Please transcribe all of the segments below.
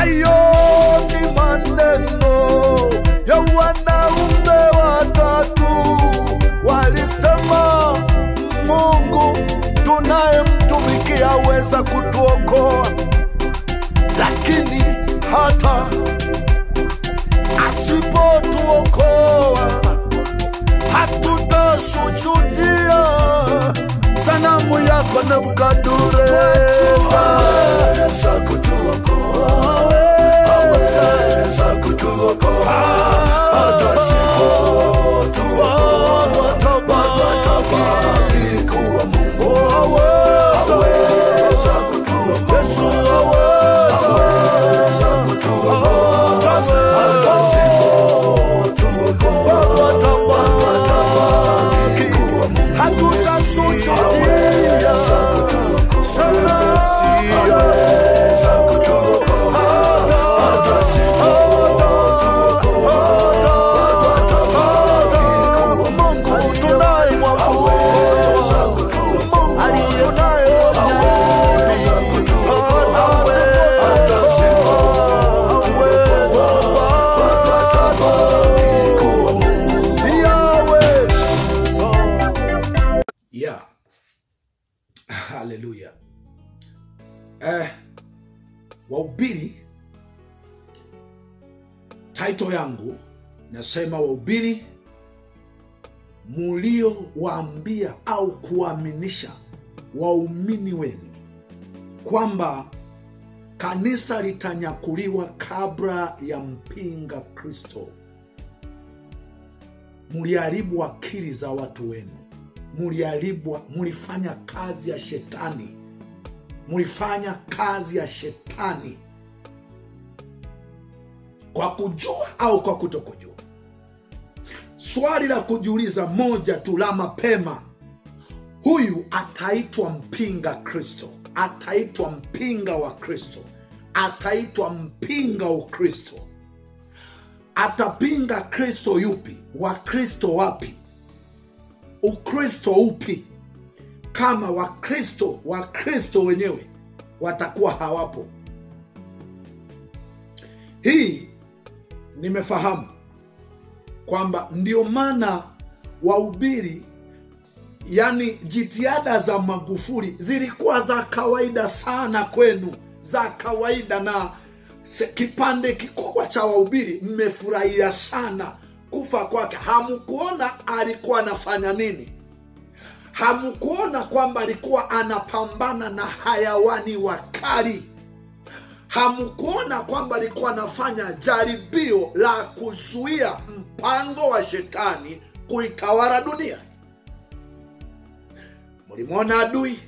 Hayo ni maneno ya wanaume watatu. Walisema Mungu tunayemtumikia aweza kutuokoa, lakini hata asipotuokoa hatutasujudia sanamu yako Nebukadneza. Aweza kutuokoa, aweza kutuokoa, hata asipotuokoa watabaki kuwa Mungu. Aweza kutuokoa, Yesu aweza kutuokoa, hata asipotuokoa watabaki kuwa Mungu. Hatutasujudia sanamu Hallelujah. Wahubiri, title yangu nasema wahubiri mulio waambia au kuaminisha waumini wenu kwamba kanisa litanyakuliwa kabla ya mpinga Kristo. Muliharibu akili za watu wenu. Mulifanya kazi ya shetani. Mulifanya kazi ya shetani kwa kujua au kwa kutokujua. Swali la kujiuliza moja tu la mapema: huyu ataitwa mpinga Kristo, ataitwa mpinga wa Kristo, ataitwa mpinga Ukristo. Atapinga Kristo yupi? Wa Kristo wapi? Ukristo upi? Kama Wakristo wenyewe watakuwa hawapo. Hii nimefahamu kwamba ndio maana wahubiri, yani jitihada za Magufuli zilikuwa za kawaida sana kwenu, za kawaida, na kipande kikubwa cha wahubiri mmefurahia sana kufa kwake. Hamkuona alikuwa anafanya nini. Hamkuona kwamba alikuwa anapambana na hayawani wakali. Hamkuona kwamba alikuwa anafanya jaribio la kuzuia mpango wa shetani kuitawala dunia. Mulimwona adui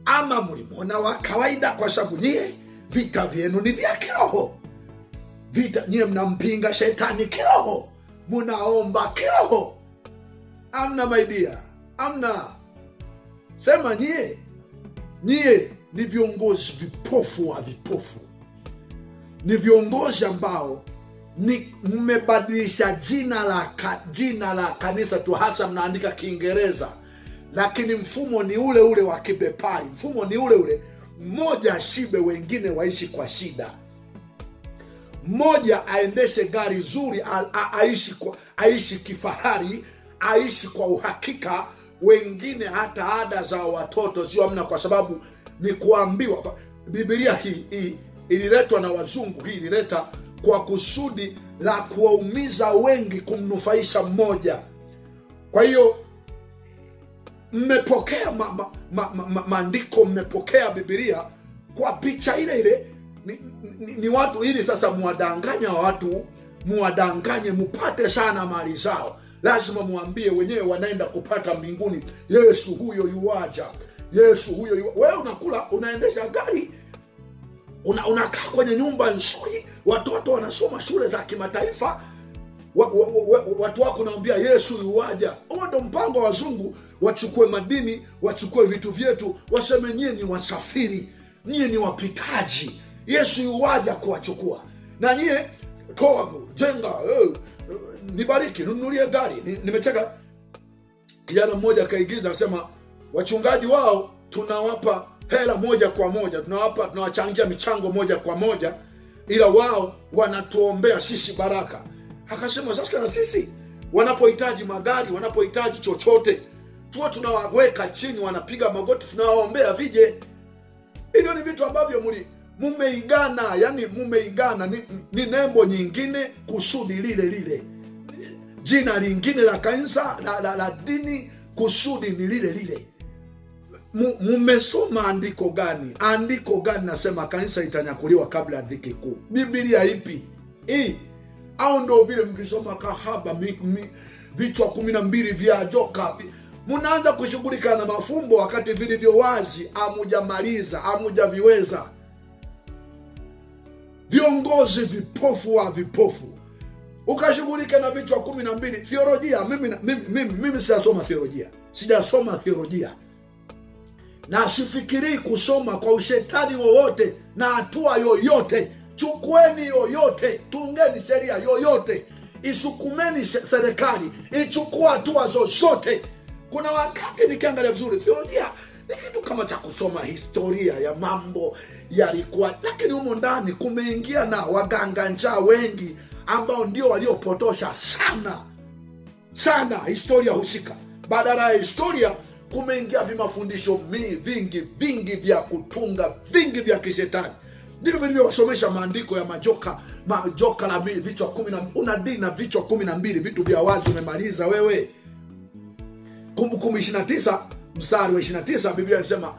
ama mulimwona wa kawaida? Kwa sababu nyie vita vyenu ni vya kiroho. Vita nyie mnampinga shetani kiroho, munaomba kiroho. Amna maidia, amna. Sema nyie ni viongozi vipofu wa vipofu. Ni viongozi ambao ni mmebadilisha jina la kanisa tu, hasa mnaandika Kiingereza, lakini mfumo ni ule ule wa kibepari. Mfumo ni ule ule, mmoja ashibe wengine waishi kwa shida. Mmoja aendeshe gari zuri, aishi kifahari, aishi kwa uhakika, wengine hata ada za watoto sio amna, kwa sababu ni kuambiwa. Biblia hii ililetwa na wazungu, hii ilileta kwa kusudi la kuwaumiza wengi, kumnufaisha mmoja. Kwa hiyo mmepokea maandiko, mmepokea Biblia kwa picha ile ile. Ni watu ili sasa muwadanganya watu, muwadanganye mupate sana mali zao. Lazima muambie wenyewe wanaenda kupata mbinguni. Yesu huyo yuaja, Yesu huyo yuaja. Wewe unakula, unaendesha gari, unakaa kwenye nyumba nzuri, watoto wanasoma shule za kimataifa, watu wako naambia Yesu yuaja. Huo ndo mpango wa wazungu, wachukue madini, wachukue vitu vyetu, waseme nyie ni wasafiri, nyie ni wapitaji. Yesu yuaja kuwachukua. Na nyie toa, jenga, nibariki, nunulie gari. Nimecheka kijana mmoja kaigiza, akasema wachungaji wao tunawapa hela moja kwa moja, tunawachangia michango moja kwa moja, ila wao wanatuombea sisi baraka. Akasema sasa na sisi wanapohitaji magari, wanapohitaji chochote, tuwe tunawaweka chini, wanapiga magoti, tunawaombea vije. Hivyo ni vitu ambavyo mumeigana, yani mumeigana, ni nembo nyingine, kusudi lile lile, jina lingine la kanisa la dini, kusudi ni lile lile. Mumesoma andiko gani? Andiko gani nasema kanisa itanyakuliwa kabla ya dhiki kuu? Biblia ipi hii? Au ndo vile mkisoma kahaba vichwa 12 vya joka, munaanza kushughulika na mafumbo wakati vilivyo wazi hamujamaliza, hamujaviweza. Viongozi vipofu wa vipofu, ukashughulika na vichwa 12. Theolojia, mimi sijasoma theolojia, sijasoma theolojia, na sifikiri kusoma kwa ushetani wowote na hatua yoyote. Chukueni yoyote, tungeni sheria yoyote, isukumeni serikali, ichukua hatua zozote. Kuna wakati nikiangalia vizuri, theolojia ni kitu kama cha kusoma historia ya mambo yalikuwa, lakini humo ndani kumeingia na waganga njaa wengi ambao ndio waliopotosha sana historia husika. Badala ya historia kumeingia vimafundisho vingi vya kutunga, vingi vya kishetani. Ndivyo vilivyowasomesha maandiko ya majoka la vichwa 10. Unadini na vichwa 12, vitu vya wazi umemaliza wewe. Kumbukumbu 29 mstari wa 29, Biblia inasema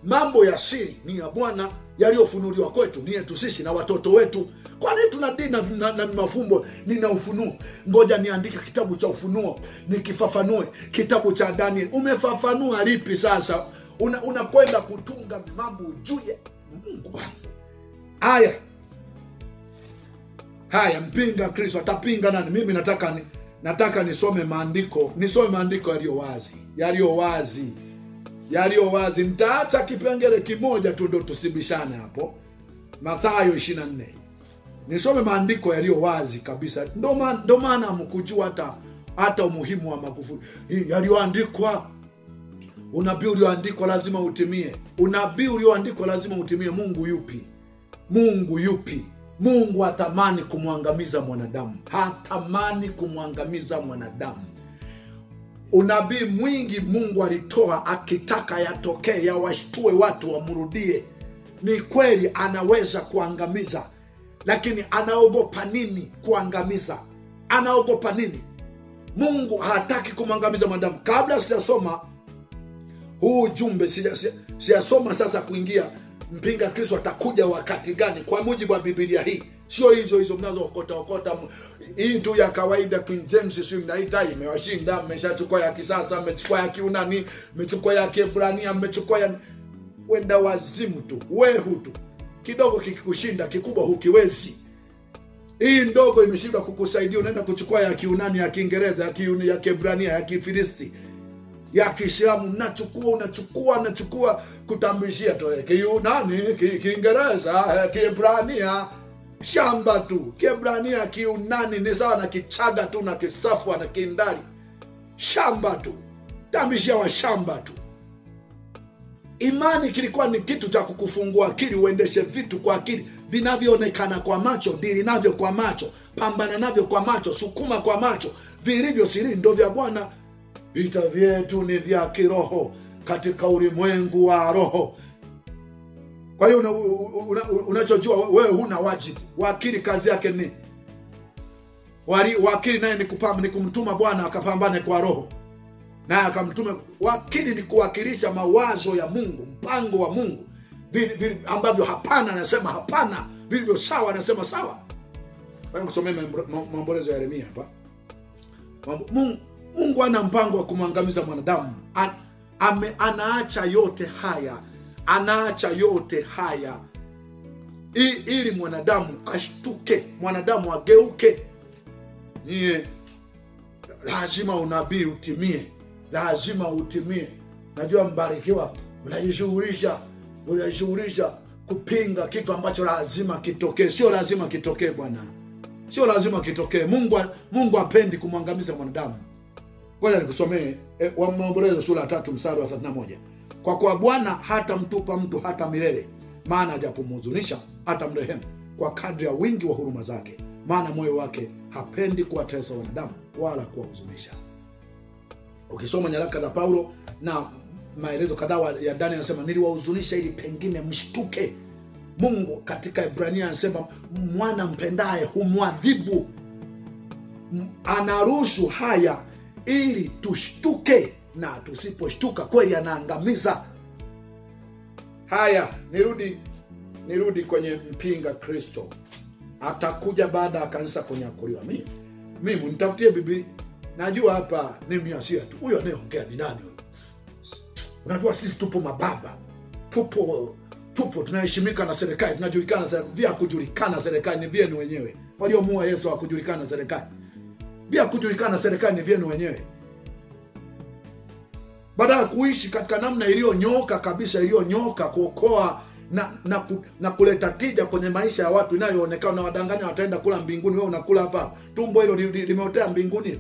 mambo ya siri ni ya Bwana, yaliyofunuliwa kwetu ni yetu sisi na watoto wetu. Kwa nini tunadini na mafumbo? Nina ufunuo, ngoja niandike kitabu cha Ufunuo nikifafanue kitabu cha Daniel. Umefafanua lipi sasa? Unakwenda kutunga mambo juu ya Mungu. Haya, mpinga Kristo atapinga nani? Mimi nataka nisome maandiko, yaliyo wazi. Nitaacha kipengele kimoja tu ndo tusibishane hapo. Mathayo 24. Nisome maandiko yaliyo wazi kabisa. Ndo maana mkujua hata umuhimu wa Magufuli. Yaliyoandikwa, unabii ulioandikwa lazima utimie. Unabii ulioandikwa lazima utimie. Mungu yupi? Mungu hatamani kumwangamiza mwanadamu. Hatamani kumwangamiza mwanadamu. Unabii mwingi Mungu alitoa akitaka yatokee, yawashtue watu wamrudie. Ni kweli anaweza kuangamiza, lakini anaogopa nini kuangamiza? Anaogopa nini? Mungu hataki kumwangamiza mwanadamu. Kabla sijasoma huu ujumbe, sijasoma sasa kuingia mpinga Kristo atakuja wakati gani kwa mujibu wa Biblia hii. Sio hizo mnazookota. Hii tu ya kawaida King James sio mnaita imewashinda. Mmeshachukua ya kisasa, mmechukua ya Kiunani, mmechukua ya Kiebrania, mmechukua ya wenda wazimu tu, wehu tu. Kidogo kikikushinda, kikubwa hukiwezi. Hii ndogo imeshindwa kukusaidia, unaenda kuchukua ya Kiunani, ya Kiingereza, ya Kiebrania, ya Kifilisti, ya Kiislamu. Unachukua kutambishia tu Kiunani, Kiingereza, Kiebrania, shamba tu. Kiebrania, Kiunani ni sawa na Kichaga tu na Kisafwa na Kindari. Shamba tu. Tambishia wa shamba tu. Imani kilikuwa ni kitu cha kukufungua akili, uendeshe vitu kwa akili vinavyoonekana kwa macho, dili navyo kwa macho, pambana navyo kwa macho, sukuma kwa macho. Vilivyo siri ndo vya Bwana. Vita vyetu ni vya kiroho katika ulimwengu wa roho. Kwa hiyo unachojua wewe huna wajibu. Wakili kazi yake ni wakili naye ni kumtuma Bwana akapambane kwa roho. Naye akamtuma. Wakili ni kuwakilisha mawazo ya Mungu, mpango wa Mungu. Vile ambavyo hapana anasema hapana, vilivyo sawa anasema sawa. Bwana kusomea maombolezo ya Yeremia hapa. Mungu ana mpango wa kumwangamiza mwanadamu. Anaacha yote haya ili mwanadamu ashtuke, mwanadamu ageuke. Lazima unabii utimie, lazima utimie. Najua mbarikiwa unajishughulisha kupinga kitu ambacho lazima kitokee. Sio lazima kitokee bwana, sio lazima kitokee. Mungu hapendi kumwangamiza mwanadamu. Ngoja nikusomee Maombolezo sura 3 mstari wa 31. Kwa kuwa Bwana hatamtupa mtu hata milele, maana ajapomhuzunisha atamrehemu kwa kadri ya wingi wa huruma zake, maana moyo wake hapendi kuwatesa wanadamu wala kuwahuzunisha. Ukisoma nyaraka za Paulo na maelezo kadhaa ya Daniel, anasema niliwahuzunisha ili pengine mshtuke. Mungu katika Ibrania anasema mwana mpendaye humwadhibu. Anaruhusu haya ili tushtuke, na tusiposhtuka kweli anaangamiza. Haya, nirudi kwenye mpinga Kristo. Atakuja baada ya kanisa kunyakuliwa. Mimi nitafutie Biblia. Najua hapa ni Myasia tu. Huyo anayeongea ni nani? Unajua sisi tupo mababa. Tupo tunaheshimika na serikali, tunajulikana vya kujulikana serikali ni vyenu wenyewe. Waliomuua Yesu hawakujulikana serikali. Vya kujulikana serikali ni vyenu wenyewe. Baada ya kuishi katika namna iliyonyoka kabisa, iliyonyoka kuokoa na kuleta tija kwenye maisha ya watu, inayoonekana na wadanganya wataenda kula mbinguni, wewe unakula hapa. Tumbo hilo limeotea mbinguni.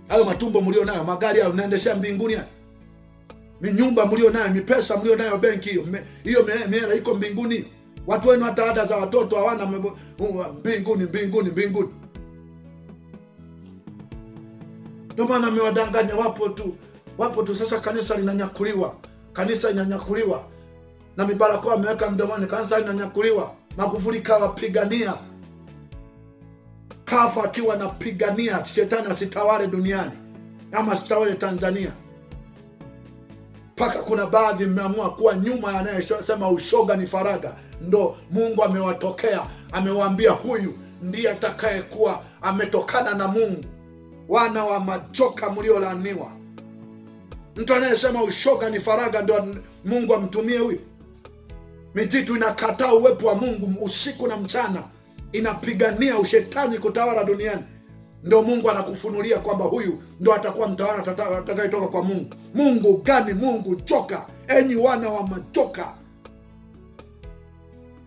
Hayo matumbo mlio nayo, magari hayo unaendeshea mbinguni hayo. Ni nyumba mlio nayo, ni pesa mlio nayo benki hiyo mihela iko mbinguni. Watu wenu hata ada za watoto hawana mbinguni. Ndio maana amewadanganya, wapo tu. Sasa kanisa linanyakuliwa. Kanisa linanyakuliwa. Na mibarakoa ameweka mdomoni, kanisa linanyakuliwa. Magufuli kawapigania. Kafa akiwa anapigania shetani asitawale duniani ama asitawale Tanzania. Paka kuna baadhi mmeamua kuwa nyuma anayesema ushoga ni faraga. Ndo Mungu amewatokea, amewaambia huyu ndiye atakayekuwa ametokana na Mungu. Wana wa majoka mliolaaniwa. Mtu anayesema ushoga ni faraga ndo Mungu amtumie huyu. Mititu inakataa uwepo wa Mungu usiku na mchana, inapigania ushetani kutawala duniani. Ndo Mungu anakufunulia kwamba huyu ndo atakuwa mtawala atakayetoka kwa Mungu. Mungu gani? Mungu joka. Enyi wana wa majoka.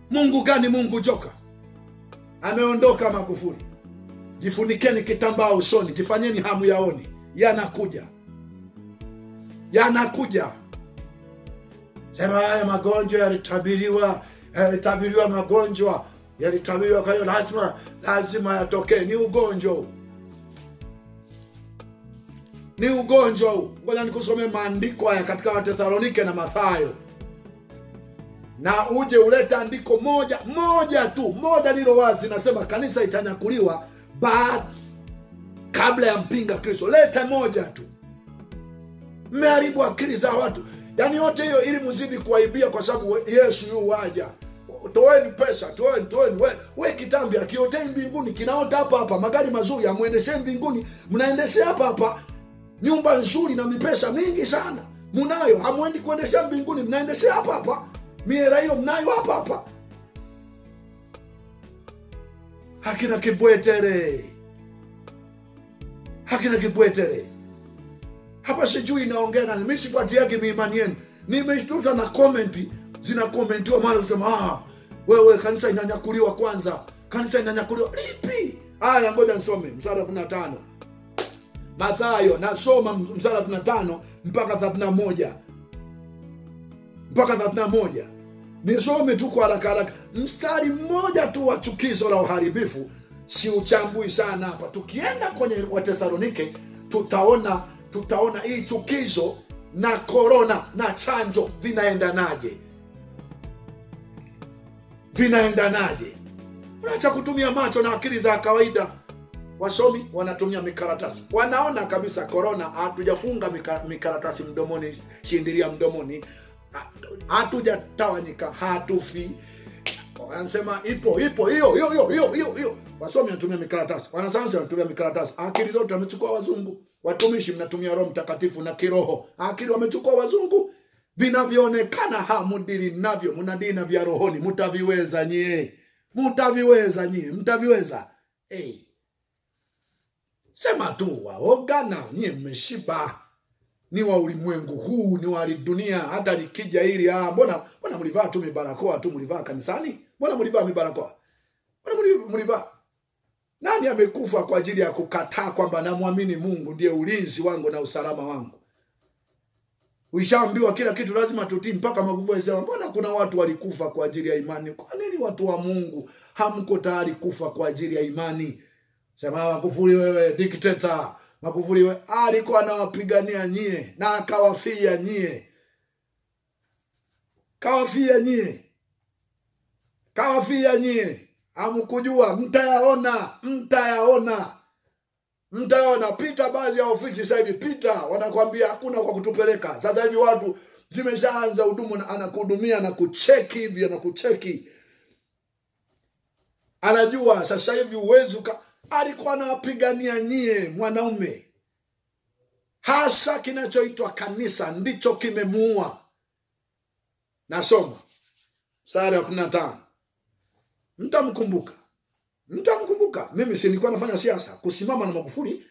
Mungu gani? Mungu joka. Ameondoka Magufuli. Jifunikeni kitambaa usoni, jifanyeni hamu yaoni. Yanakuja. Sema haya magonjwa yalitabiriwa magonjwa. Yalitabiriwa, kwa hiyo lazima yatokee. Ni ugonjwa. Ngoja nikusomee maandiko haya katika Wathesalonike na Mathayo. Na uje uleta andiko moja lilo wazi, nasema kanisa itanyakuliwa kabla ya mpinga Kristo. Leta moja tu. Mmeharibu akili za watu. Yaani yote hiyo ili mzidi kuaibia kwa sababu Yesu yu waja. Toeni pesa, toeni. We kitambi akiotei mbinguni kinaota hapa. Magari mazuri amuendeshe mbinguni, mnaendeshe hapa. Nyumba nzuri na mipesa mingi sana munayo, hamuendi kuendesha mbinguni, mnaendeshe hapa. Miera hiyo mnayo hapa. Hakina kibwetere. Hapa sijui inaongea na mimi, sifuatiagi imani yenu. Nimeshtuka na zinakomentiwa mara kusema wewe kanisa inanyakuliwa kwanza. Kanisa inanyakuliwa lipi? Haya, ngoja nisome mstari wa 15. Mathayo, nasoma mstari wa 15 mpaka 31. Nisome tu kwa haraka. Mstari mmoja tu wa chukizo la uharibifu. Si uchambui sana hapa. Tukienda kwenye Wathesalonike tutaona hii chukizo na korona na chanjo vinaendanaje. Unaacha kutumia macho na akili za kawaida. Wasomi wanatumia mikaratasi. Wanaona kabisa korona, hatujafunga mikaratasi mdomoni, shindilia mdomoni. Hatujatawanyika, hatufi. Wanasema ipo hiyo. Wasomi wanatumia mikaratasi. Wanasayansi wanatumia mikaratasi. Akili zote wamechukua wazungu. Watumishi mnatumia Roho Mtakatifu na kiroho. Akili wamechukua wazungu. Vinavyoonekana hamudili navyo, mnadina vya rohoni. Mtaviweza nyie. Mtaviweza. Sema tu waoga na nyie mmeshiba. Ni wa ulimwengu huu, ni wa dunia. Hata likija hili mbona mlivaa tu mibarakoa tu, mlivaa kanisani? Mbona mlivaa mibarakoa? Mbona mlivaa? Nani amekufa kwa ajili ya kukataa kwamba namwamini Mungu ndiye ulinzi wangu na usalama wangu? Ushaambiwa kila kitu lazima tutii, mpaka Magufuli alisema mbona kuna watu walikufa kwa ajili ya imani? Kwa nini watu wa Mungu hamko tayari kufa kwa ajili ya imani? Sema Magufuli wewe dikteta, Magufuli wewe alikuwa anawapigania nyie na akawafia nyie. Kawafia nyie. Kawafia nyie. Hamkujua, mtayaona. Pita baadhi ya ofisi sasa hivi, pita wanakuambia hakuna kwa kutupeleka. Sasa hivi watu zimeshaanza hudumu na anakuhudumia na kucheki hivi, anakucheki. Anajua sasa hivi uwezo alikuwa anawapigania nyie mwanaume. Hasa kinachoitwa kanisa ndicho kimemuua. Nasoma sura ya 15. Mtamkumbuka. Mimi si nilikuwa nafanya siasa, kusimama na Magufuli,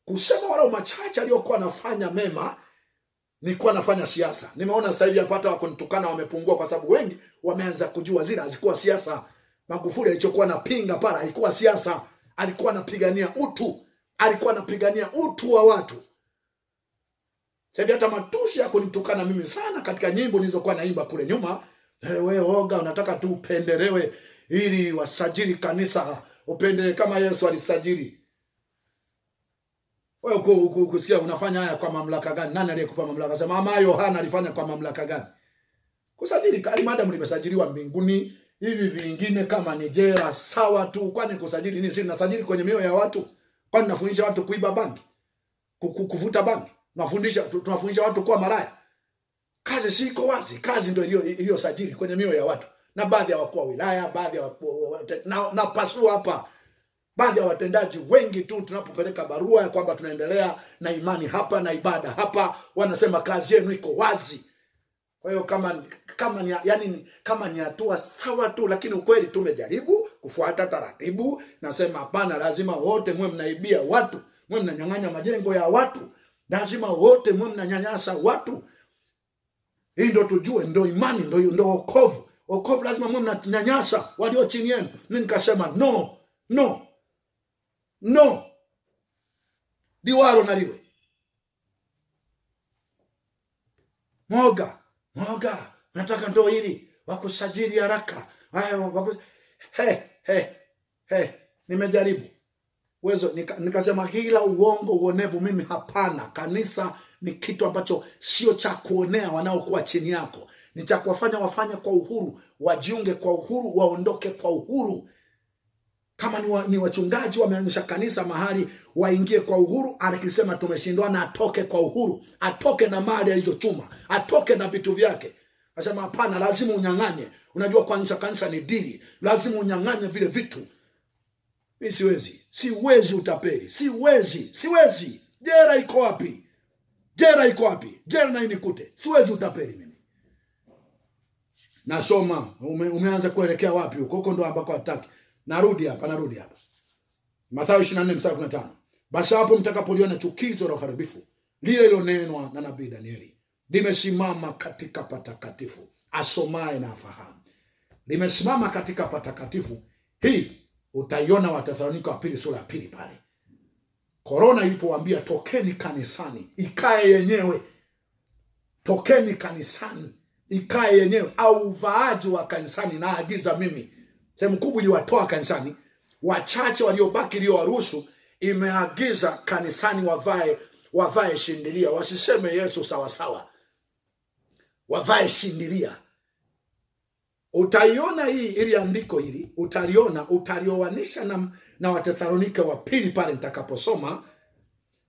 kusema wale machache aliyokuwa anafanya mema, nilikuwa nafanya siasa. Nimeona sasa hivi hata wakonitukana wamepungua, kwa sababu wengi wameanza kujua zile hazikuwa siasa. Magufuli alichokuwa anapinga pala haikuwa siasa, alikuwa anapigania utu. Alikuwa anapigania utu wa watu. Sasa hata matusi ya kunitukana mimi sana katika nyimbo nilizokuwa naimba kule nyuma, wewe oga unataka tu upendelewe ili wasajili kanisa, upende kama Yesu alisajili. Wewe kusikia unafanya haya kwa mamlaka gani? Nani aliyekupa mamlaka? Sema ama Yohana alifanya kwa mamlaka gani? Kusajili kali madam limesajiliwa mbinguni, hivi vingine kama ni jela sawa tu. Kwani kusajili nini? Si nasajili kwenye mioyo ya watu. Kwani nafundisha watu kuiba bangi? Kuvuta bangi? Tunafundisha watu kuwa maraya? Kazi siko wazi. Kazi ndio iliyo sajili kwenye mioyo ya watu. Na baadhi ya wakuu wa wilaya, baadhi ya na pasua hapa, baadhi ya watendaji wengi tu tunapopeleka barua ya kwamba tunaendelea na imani hapa na ibada hapa, wanasema kazi yenu iko wazi. Kwa hiyo kama ni hatua sawa tu, lakini ukweli tumejaribu kufuata taratibu. Nasema hapana, lazima wote mwe mnaibia watu, mwe mnanyang'anya majengo ya watu, lazima wote mwe mnanyanyasa watu. Hii ndio tujue, ndio imani, ndio wokovu. Wokovu lazima mwe mnanyanyasa walio chini yenu. Mimi nikasema no. Diwaro naliwe. Moga, nataka ndo hili wakusajili haraka. Nimejaribu. Uwezo nikasema hila, uongo, uonevu, mimi hapana. Kanisa ni kitu ambacho sio cha kuonea wanaokuwa chini yako. Ni cha kuwafanya wafanye kwa uhuru, wajiunge kwa uhuru, waondoke kwa uhuru. Kama ni wachungaji wameanzisha kanisa mahali, waingie kwa uhuru. Anakisema tumeshindwa na atoke kwa uhuru, atoke na mali alizochuma, atoke na vitu vyake. Anasema hapana, lazima unyang'anye. Unajua kuanzisha kanisa ni dili, lazima unyang'anye vile vitu. Mimi siwezi utapeli, siwezi. Jera iko wapi? Jera na inikute. Siwezi utapeli mimi. Nasoma, umeanza kuelekea wapi? Huko ndo ambako hataki. Narudi hapa. Mathayo 24:15. Basi hapo mtakapoliona chukizo la uharibifu lile lilonenwa na nabii Danieli, limesimama katika patakatifu, asomaye na afahamu. Limesimama katika patakatifu. Hii utaiona Wathesalonike wa pili sura ya 2 pale. Korona ilipowaambia tokeni kanisani ikae yenyewe. Tokeni kanisani ikae yenyewe, au uvaaji wa kanisani na agiza mimi. Sehemu kubwa iliwatoa kanisani, wachache waliobaki iliyowaruhusu, imeagiza kanisani wavae shindilia, wasiseme Yesu sawa. Wavae shindilia. Utaiona hii ili andiko hili, utalioanisha na Wathesalonike wa pili pale nitakaposoma,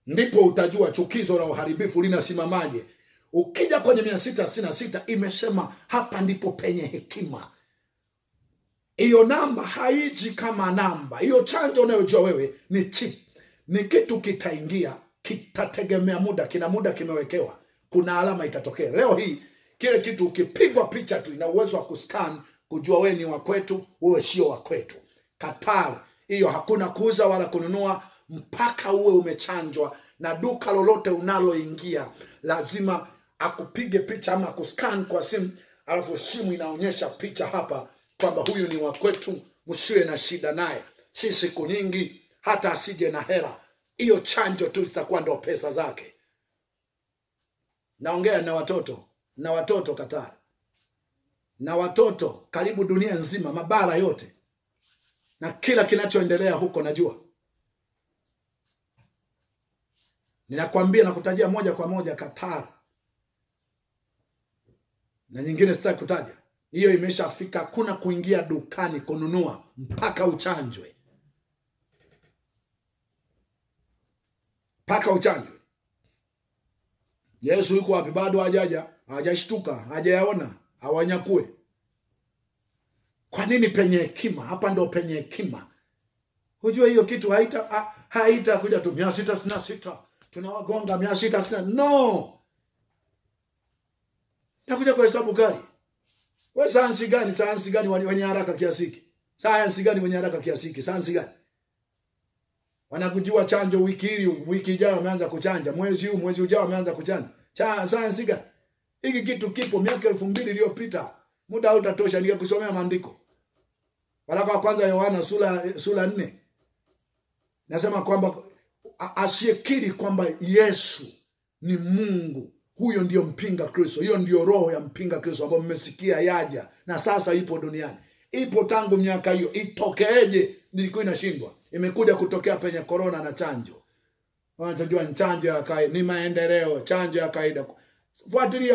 ndipo utajua chukizo la uharibifu linasimamaje. Ukija kwenye 666 imesema hapa ndipo penye hekima. Hiyo namba haiji kama namba. Hiyo chanjo unayojua wewe ni chip. Ni kitu kitaingia, kitategemea muda, kina muda kimewekewa. Kuna alama itatokea. Leo hii kile kitu ukipigwa picha tu ina uwezo wa kuscan kujua wewe ni wa kwetu, wewe sio wa kwetu. Qatar, hiyo hakuna kuuza wala kununua mpaka uwe umechanjwa, na duka lolote unaloingia lazima akupige picha ama kuscan kwa simu, alafu simu inaonyesha picha hapa kwamba huyu ni wa kwetu, msiwe na shida naye. Si siku nyingi, hata asije na hela. Hiyo chanjo tu itakuwa ndo pesa zake. Naongea na watoto Qatar, na watoto karibu dunia nzima, mabara yote, na kila kinachoendelea huko najua. Ninakwambia na kutajia moja kwa moja Qatar, na nyingine sitaki kutaja. Hiyo imeshafika, kuna kuingia dukani kununua mpaka uchanjwe. Mpaka uchanjwe. Yesu yuko wapi? Bado hajaja, hajashtuka, hajayaona, hawanyakue. Kwa nini? Penye hekima. Hapa ndo penye hekima. Unajua hiyo kitu haita kuja tu 666 tunawagonga 666. No. Nakuja kwa hesabu gani? Wewe sayansi gani wenye haraka kiasi hiki? Sayansi gani wenye haraka kiasi hiki? Sayansi gani? Wanakujua chanjo wiki ijayo wameanza kuchanja, mwezi ujao wameanza kuchanja. Sayansi gani? Hiki kitu kipo miaka 2000 iliyopita. Muda hautatosha ningekusomea maandiko. Waraka wa kwanza Yohana sura 4. Nasema kwamba asiyekiri kwamba Yesu ni Mungu, huyo ndio mpinga Kristo. Hiyo ndio roho ya mpinga Kristo ambayo mmesikia yaja na sasa ipo duniani. Ipo tangu miaka hiyo. Itokeeje? Nilikuwa inashindwa. Imekuja kutokea penye corona na chanjo. Wanajua chanjo ya kawaida, ni maendeleo, chanjo ya kawaida.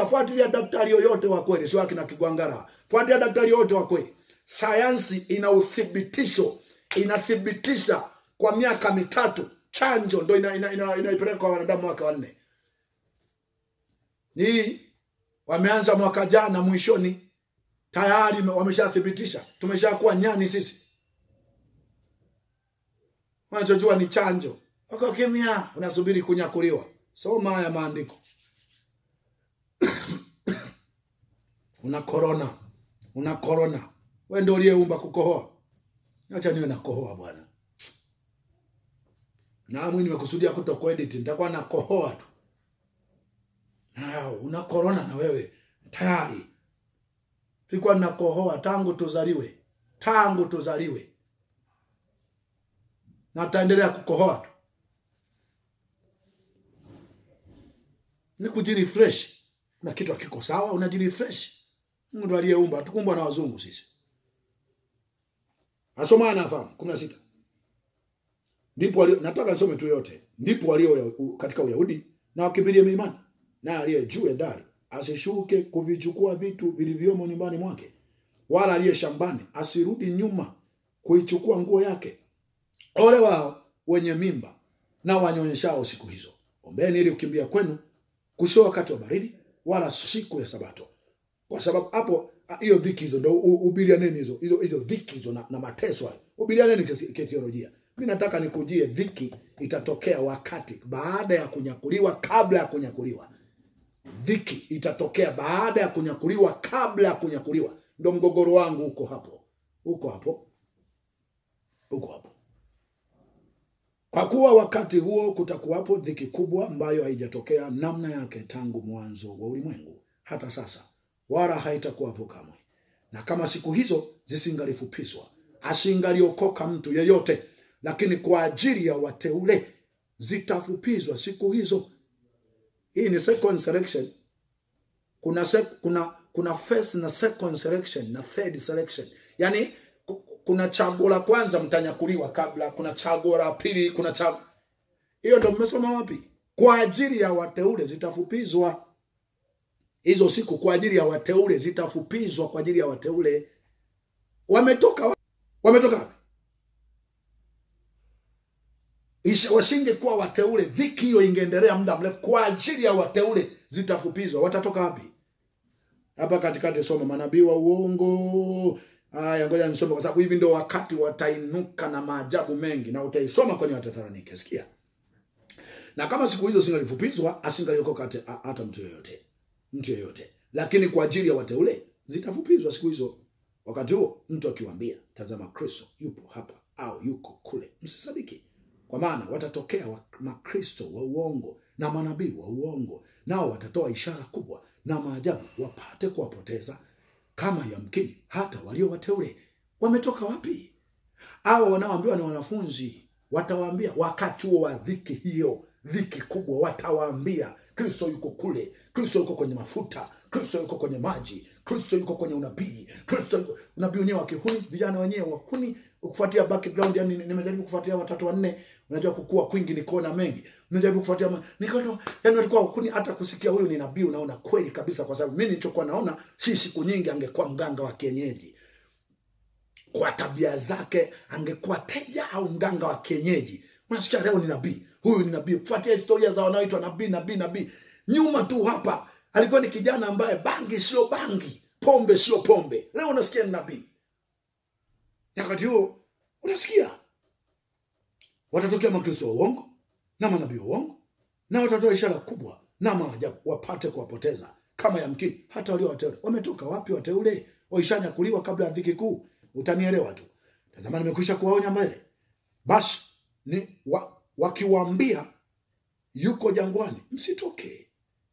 Fuatilia daktari yoyote wa kweli, sio akina Kigwangara. Fuatilia daktari yoyote wa kweli. Sayansi ina uthibitisho, inathibitisha kwa miaka 3 chanjo ndio inaipeleka kwa wanadamu mwaka 4. Ni wameanza mwaka jana mwishoni, tayari wameshathibitisha. Tumeshakuwa nyani sisi. Wanachojua ni chanjo. Wako kimya, unasubiri kunyakuliwa. Soma haya maandiko. Una corona. Wewe ndio uliyeumba kukohoa. Acha niwe nakohoa bwana. Na mimi nimekusudia kutokuedit, nitakuwa nakohoa tu. Una corona na wewe tayari. Tulikuwa nakohoa tangu tuzaliwe. Na taendelea kukohoa tu. Ni kujirefresh. Na kitu hakiko sawa, unajirefresh. Mungu aliyeumba, tukumbwa na wazungu sisi. Asoma anafahamu 16. Ndipo nataka nisome tu yote. Ndipo walio katika Uyahudi na wakimbilia milimani, na aliye juu ya dari asishuke kuvichukua vitu vilivyomo nyumbani mwake, wala aliye shambani asirudi nyuma kuichukua nguo yake. Ole wao wenye mimba na wanyonyeshao siku hizo. Ombeni ili kukimbia kwenu kusio wakati wa baridi, wala siku ya Sabato. Kwa sababu hapo hiyo dhiki hizo ndio ubiria nini hizo dhiki hizo na mateso hayo. Ubiria nini kitheolojia? Mimi nataka nikujie dhiki itatokea wakati baada ya kunyakuliwa, kabla ya kunyakuliwa. Dhiki itatokea baada ya kunyakuliwa, kabla ya kunyakuliwa. Ndio mgogoro wangu huko hapo. Kwa kuwa wakati huo kutakuwapo dhiki kubwa ambayo haijatokea namna yake tangu mwanzo wa ulimwengu hata sasa, wala haitakuwapo kamwe. Na kama siku hizo zisingalifupiswa, asingaliokoka mtu yeyote, lakini kwa ajili ya wateule zitafupizwa siku hizo. Hii ni second selection. Kuna first na second selection na third selection. Yani kuna chaguo la kwanza mtanyakuliwa kabla, kuna chaguo la pili, kuna chaguo. Hiyo ndio mmesoma wapi? Kwa ajili ya wateule zitafupizwa. Hizo siku kwa ajili ya wateule zitafupizwa, kwa ajili ya wateule. Wametoka wasingekuwa wateule, dhiki hiyo ingeendelea muda mrefu. Kwa ajili ya wateule zitafupizwa. Watatoka wapi? Hapa katikati soma manabii wa uongo. Haya, ngoja nisome kwa sababu hivi ndio wakati watainuka na maajabu mengi, na utaisoma kwenye Wathesalonike. Sikia. Na kama siku hizo singalifupizwa, asingaliokoka hata mtu yoyote. Lakini kwa ajili ya wateule zitafupizwa siku hizo. Wakati huo mtu akiwaambia, tazama Kristo yupo hapa au yuko kule, msisadiki. Kwa maana watatokea makristo wa uongo na manabii wa uongo, nao watatoa ishara kubwa na maajabu, wapate kuwapoteza kama yamkini hata walio wateule. Wametoka wapi? Hao wanaoambiwa ni wanafunzi, watawaambia wakati huo wa dhiki hiyo, dhiki kubwa, watawaambia Kristo yuko kule, Kristo yuko kwenye mafuta, Kristo yuko kwenye maji, Kristo yuko kwenye unabii. Kristo unabii wenyewe wa kihuni, vijana wenyewe wa kuni. Ukifuatia background, yani nimejaribu kufuatia watatu wanne, unajua kukua kwingi ni kona mengi. Nimejaribu kufuatia nikaona yani walikuwa kuni, hata kusikia huyu ni nabii unaona kweli kabisa, kwa sababu mimi nilichokuwa naona si siku nyingi angekuwa mganga wa kienyeji. Kwa tabia zake angekuwa teja au mganga wa kienyeji. Unasikia leo ni nabii. Huyu ni nabii. Kufuatia historia za wanaoitwa nabii. Nyuma tu hapa alikuwa ni kijana ambaye bangi sio bangi, pombe sio pombe. Leo unasikia ni nabii. Wakati huo unasikia watatokea makristo wa uongo na manabii wa uongo, na watatoa ishara kubwa na maajabu wapate kuwapoteza, kama yamkini hata walio wateule. Wametoka wapi wateule? Waishanya kuliwa kabla ya dhiki kuu. Utanielewa tu. Tazama nimekwisha kuwaonya mbele. Basi ni wakiwaambia yuko jangwani, msitoke.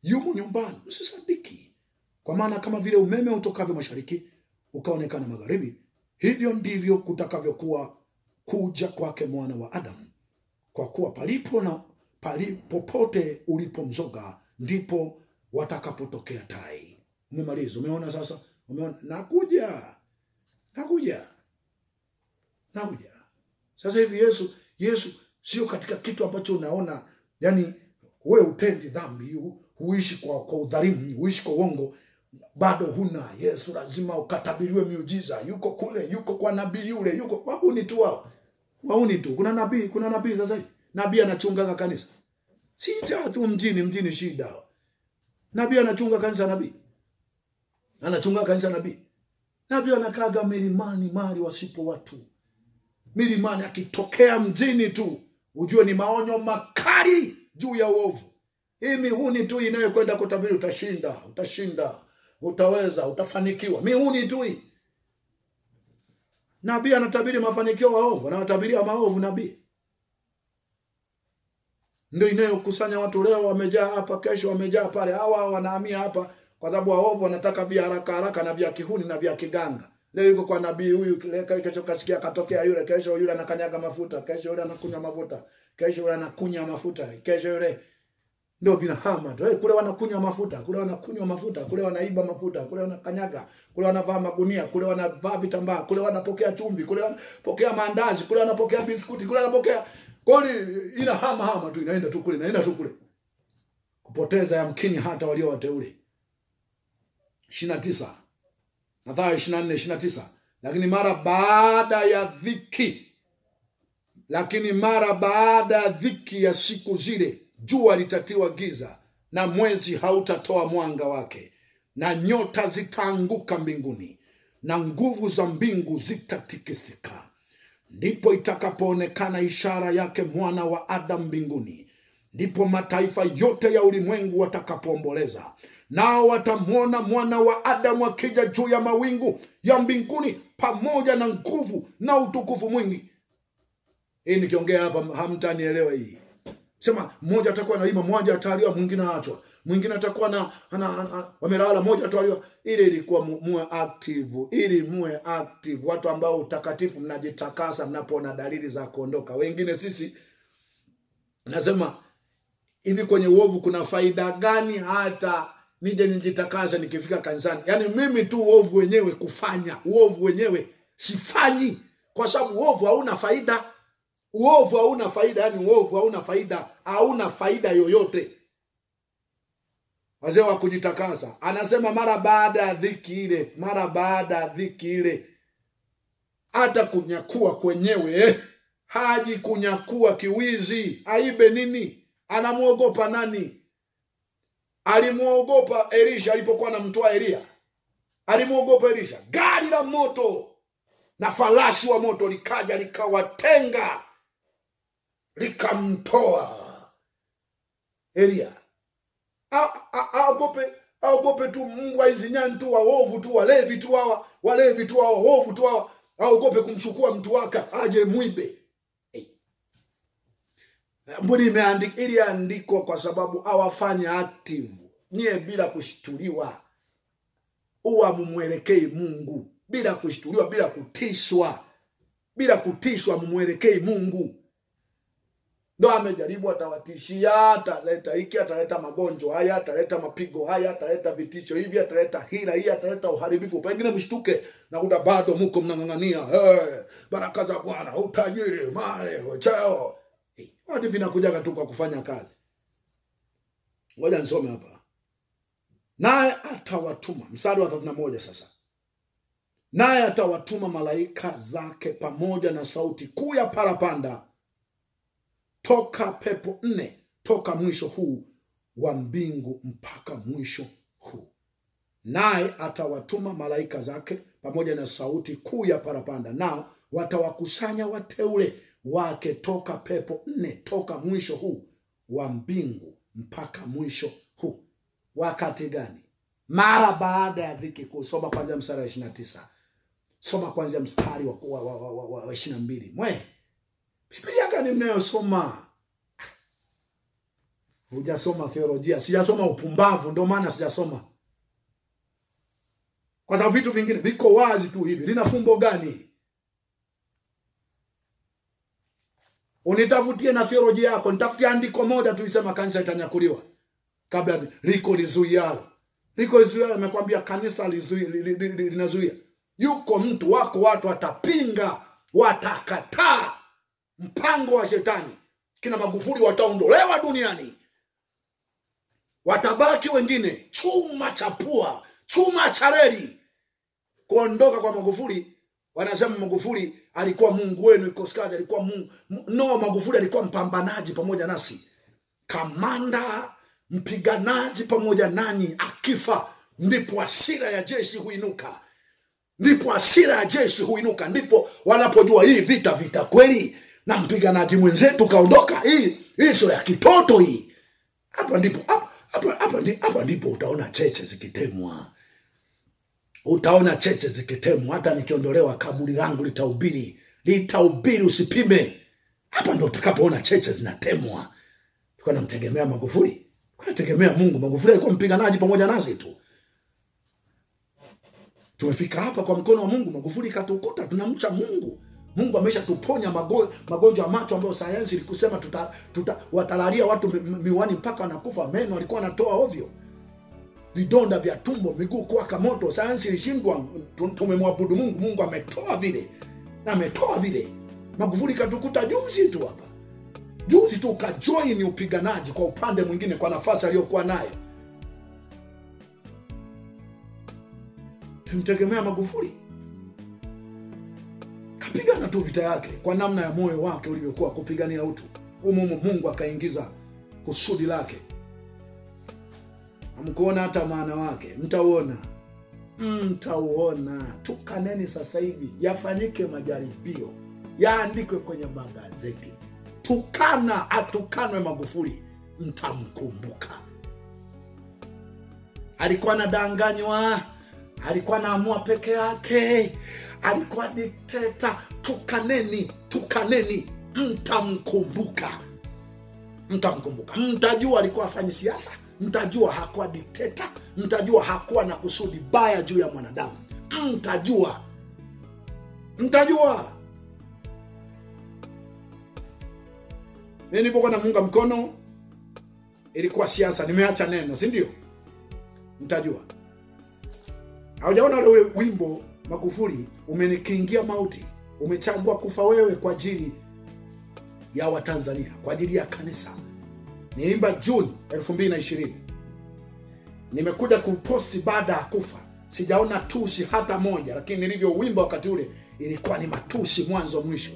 Yumo nyumbani, msisadiki. Kwa maana kama vile umeme utokavyo mashariki ukaonekana magharibi, hivyo ndivyo kutakavyokuwa kuja kwake Mwana wa Adamu. Kwa kuwa popote ulipo mzoga, ndipo watakapotokea tai. Umemaliza? Umeona sasa? Umeona? Nakuja. Sasa hivi Yesu sio katika kitu ambacho unaona, yani wewe utendi dhambi, huishi kwa udhalimu, huishi kwa uongo, bado huna Yesu, lazima ukatabiriwe miujiza. Yuko kule, yuko kwa nabii yule, yuko wahuni tu wao. Wahuni tu. Kuna nabii sasa hivi. Nabii anachunga kanisa. Si tu mjini shida. Nabii anachunga kanisa, nabii. Anachunga kanisa, nabii. Nabii anakaga milimani mali wasipo watu. Milimani akitokea mjini tu, ujue ni maonyo makali juu ya uovu. Hii mihuni tu inayokwenda kutabiri utashinda, utaweza, utafanikiwa. Mihuni tu hii. Nabii anatabiri mafanikio waovu, anawatabiria maovu nabii. Ndio inayokusanya watu leo wamejaa hapa, kesho wamejaa pale. Hawa wanahamia hapa kwa sababu waovu wanataka vya haraka na vya kihuni na vya kiganga. Leo yuko kwa nabii huyu, kesho kasikia katokea yule, kesho yule anakanyaga mafuta, kesho yule anakunywa mafuta, kesho yule anakunywa mafuta, kesho yule ndio vinahama tu. Kule wanakunywa mafuta, kule wanakunywa mafuta, kule wanaiba mafuta, kule wanakanyaga, kule wanavaa magunia, kule wanavaa vitambaa, kule wanapokea chumvi, kule wanapokea mandazi, kule wanapokea biskuti, kule wanapokea kwani inahama tu, inaenda tu kule. Kupoteza yamkini hata walio wateule. 29. Mathayo 24:29. Lakini mara baada ya dhiki ya siku zile, jua litatiwa giza na mwezi hautatoa mwanga wake, na nyota zitaanguka mbinguni na nguvu za mbingu zitatikisika. Ndipo itakapoonekana ishara yake Mwana wa Adamu mbinguni. Ndipo mataifa yote ya ulimwengu watakapoomboleza, nao watamwona Mwana wa Adamu akija juu ya mawingu ya mbinguni pamoja na nguvu na utukufu mwingi. Hii nikiongea hapa hamtanielewa hii. Sema mmoja atakuwa anaima, mmoja ataliwa, mwingine aachwa. Mwingine atakuwa wamelala, mmoja ataliwa. Ile ilikuwa muwe active, watu ambao utakatifu mnajitakasa mnapoona dalili za kuondoka. Wengine sisi nasema hivi, kwenye uovu kuna faida gani hata nije nijitakase nikifika kanisani? Yaani mimi tu uovu wenyewe kufanya, uovu wenyewe sifanyi kwa sababu uovu hauna faida. Uovu hauna faida, yani uovu hauna faida yoyote. Wazee wa kujitakasa anasema mara baada ya dhiki ile hata kunyakua kwenyewe haji kunyakua kiwizi. Aibe nini? Anamuogopa nani? Alimuogopa Elisha alipokuwa anamtoa Elia. Alimuogopa Elisha. Gari la moto na farasi wa moto likaja likawatenga, likamtoa Elia. Aogope tu mbwa hizi nyani tu, waovu tu, walevi tu hawa, waovu tu hawa. Aogope kumchukua mtu wake aje muibe. Mbona iliandikwa kwa sababu awafanya active. Nyie bila kushtuliwa. Uwa mumwelekei Mungu. Bila kushtuliwa, bila kutishwa. Bila kutishwa mumwelekei Mungu. Ndo amejaribu, atawatishia, ataleta hiki, ataleta magonjwa haya, ataleta mapigo haya, ataleta vitisho hivi, ataleta hila hii, ataleta uharibifu. Pengine mshtuke na kuda bado mko mnang'ang'ania. Baraka za Bwana, utajiri, mali, cheo. Watu vinakuja tu kwa kufanya kazi. Ngoja nisome hapa. Naye atawatuma, mstari wa 31 sasa. Naye atawatuma malaika zake pamoja na sauti kuu ya parapanda toka pepo 4, toka mwisho huu wa mbingu mpaka mwisho huu. Naye atawatuma malaika zake pamoja na sauti kuu ya parapanda, nao watawakusanya wateule wake toka pepo 4, toka mwisho huu wa mbingu mpaka mwisho huu. Wakati gani? Mara baada ya dhiki kuu. Soma kwanza mstari wa 29. Soma kwanza mstari wa 22. Biblia gani mnayosoma? Hujasoma theolojia. Sijasoma upumbavu, ndio maana sijasoma. Kwa sababu vitu vingine viko wazi tu hivi. Lina fumbo gani? Unitafutie na theolojia yako. Nitafutie andiko moja tu isema kanisa itanyakuliwa. Kabla liko lizuialo. Liko lizuialo amekwambia kanisa linazuia. Yuko mtu wako, watu watapinga, watakataa mpango wa shetani. Kina Magufuli wataondolewa duniani. Watabaki wengine chuma cha pua, chuma cha reli. Kuondoka kwa Magufuli, wanasema Magufuli alikuwa Mungu wenu, ikoskaje alikuwa Mungu. No, Magufuli alikuwa mpambanaji pamoja nasi. Kamanda, mpiganaji pamoja nani, akifa ndipo hasira ya jeshi huinuka. Ndipo hasira ya jeshi huinuka, ndipo wanapojua hii vita kweli na mpiganaji mwenzetu kaondoka. Hii sio ya kitoto hii. Hapa ndipo utaona cheche zikitemwa. Utaona cheche zikitemwa. Hata nikiondolewa kaburi langu litahubiri usipime. Hapa ndio utakapoona cheche zinatemwa. Tulikuwa namtegemea Magufuli. Tunategemea Mungu. Magufuli alikuwa mpiganaji pamoja nasi tu. Tumefika hapa kwa mkono wa Mungu. Magufuli katukuta, tunamcha Mungu. Mungu ameshatuponya magonjwa ya macho ambayo sayansi ilikusema watalalia watu miwani mpaka wanakufa. Meno alikuwa anatoa ovyo. Vidonda vya tumbo, miguu kuwaka moto, sayansi ilishindwa. Tumemwabudu Mungu, Mungu ametoa vile. Na ametoa vile. Magufuli katukuta juzi tu hapa. Juzi tu kajoin upiganaji kwa upande mwingine kwa nafasi aliyokuwa nayo. Tumtegemea Magufuli. Kapigana tu vita yake kwa namna ya moyo wake ulivyokuwa kupigania utu. Mungu akaingiza kusudi lake. Hamkuona hata maana wake. Mtauona. Tukaneni sasa hivi. Yafanyike majaribio. Yaandikwe kwenye magazeti. Atukanwe Magufuli. Mtamkumbuka. Alikuwa anadanganywa. Alikuwa anaamua peke yake. Alikuwa dikteta. Tukaneni. Mtamkumbuka. Mtajua alikuwa afanya siasa. Mtajua hakuwa dikteta. Mtajua hakuwa na kusudi baya juu ya mwanadamu. Mtajua. Mimi nilipokuwa namunga mkono ilikuwa siasa. Nimeacha neno, si ndio? Mtajua. Haujaona ule wimbo Magufuli, umenikingia mauti, umechagua kufa wewe kwa ajili ya Watanzania, kwa ajili ya kanisa. Nilimba Juni 2020. Nimekuja kuposti baada ya kufa. Sijaona tusi hata moja, lakini nilivyo wimbo wakati ule ilikuwa ni matusi mwanzo mwisho.